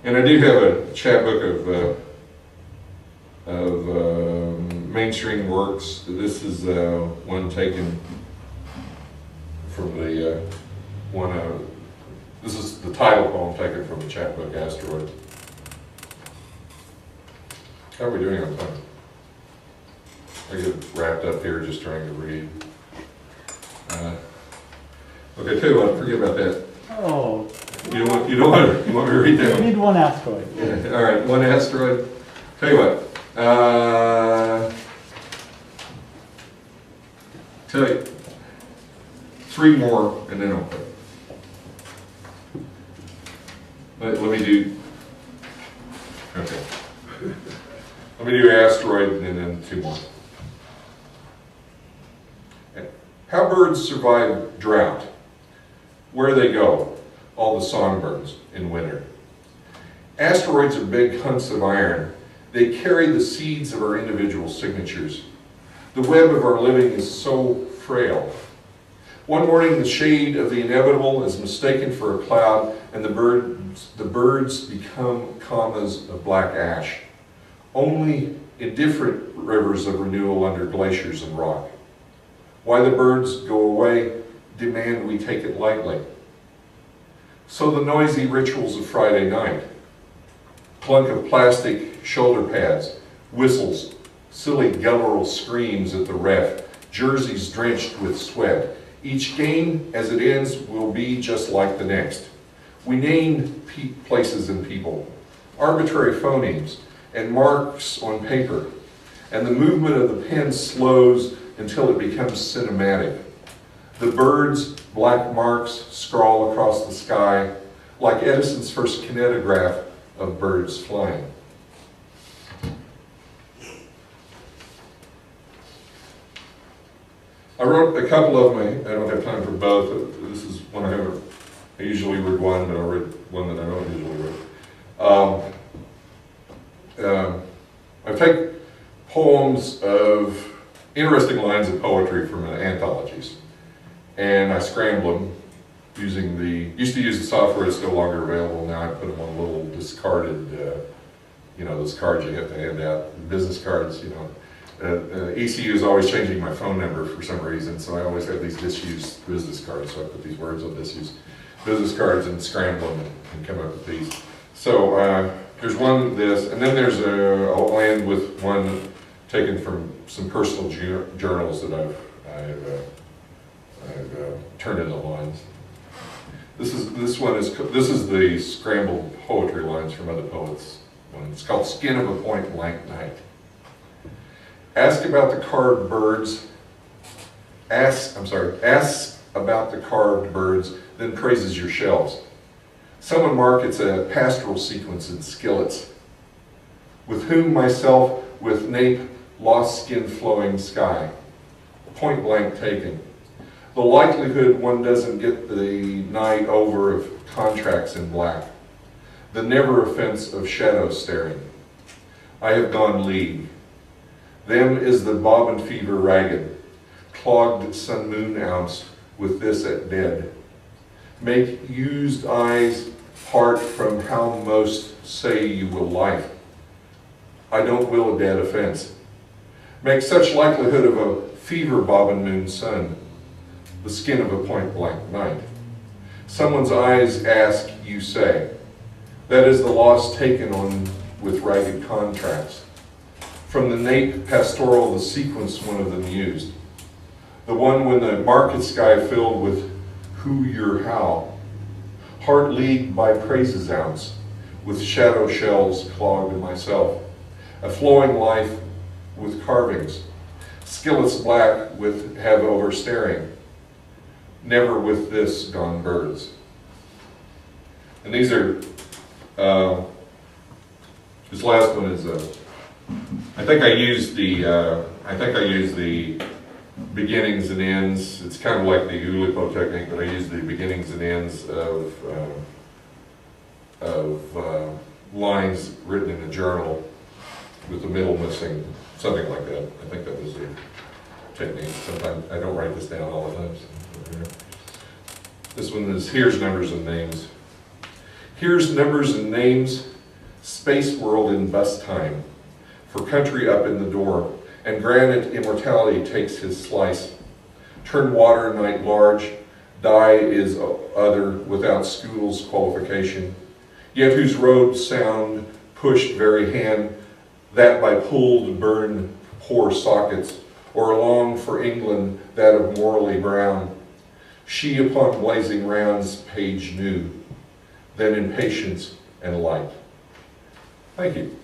And I do have a chapbook of mainstream works. This is one taken from the this is the title poem taken from the chapbook Asteroid. How are we doing on time? I get wrapped up here just trying to read. Okay, tell you what, forget about that. Oh. You want me to read that? We need one asteroid. Yeah. All right, one asteroid. Tell you what. Tell you 3 more, and then I'll quit. Let me do. Okay. Let me do asteroid and then 2 more. How birds survive drought. Where they go. All the songbirds in winter. Asteroids are big hunks of iron. They carry the seeds of our individual signatures. The web of our living is so frail. One morning, the shade of the inevitable is mistaken for a cloud, and the birds become commas of black ash. Only indifferent rivers of renewal under glaciers and rock. Why the birds go away, demand we take it lightly. So the noisy rituals of Friday night. Clunk of plastic shoulder pads, whistles, silly guttural screams at the ref, jerseys drenched with sweat. Each game, as it ends, will be just like the next. We name places and people, arbitrary phonemes, and marks on paper, and the movement of the pen slows until it becomes cinematic. The birds, black marks, scrawl across the sky, like Edison's first kinetograph of birds flying. I wrote a couple of them. I don't have time for both. This is one I usually read one, but I'll read one that I don't usually read. I take poems of interesting lines of poetry from anthologies, and I scramble them using used to use the software that's no longer available. Now I put them on little discarded, those cards you have to hand out, business cards, ECU is always changing my phone number for some reason, so I always have these disused business cards, so I put these words on disused business cards and scramble them and come up with these. So there's one this, and then there's I'll end with one taken from some personal journals that I've turned into lines. This is the scrambled poetry lines from other poets. It's called "Skin of a Point Blank Night." Ask about the carved birds. Ask about the carved birds, then praises your shells. Someone markets a pastoral sequence in skillets. With whom myself, with nape, lost skin flowing sky. Point blank taken. The likelihood one doesn't get the night over of contracts in black. The never offense of shadow staring. I have gone league. Them is the bobbin fever ragged, clogged sun moon ounce with this at dead. Make used eyes part from how most say you will life. I don't will a dead offense. Make such likelihood of a fever bobbin moon sun, the skin of a point blank night. Someone's eyes ask, you say. That is the loss taken on with ragged contracts. From the nape pastoral, the sequence one of them used. The one when the market sky filled with who your how. Heart leagued by praises ounce, with shadow shells clogged in myself. A flowing life with carvings. Skillets black with have over staring. Never with this gone birds. And these are, this last one is, I think I used the beginnings and ends. It's kind of like the Oulipo technique, but I used the beginnings and ends of lines written in a journal with the middle missing, something like that. I think that was the technique. Sometimes I don't write this down all the time. So. This one is, here's numbers and names. Here's numbers and names, space world in bus time, for country up in the door, and granite immortality takes his slice. Turn water night large, die is other without school's qualification, yet whose robes sound pushed very hand, that by pulled burn poor sockets, or along for England that of morally brown. She upon blazing rounds page new, then in patience and light. Thank you.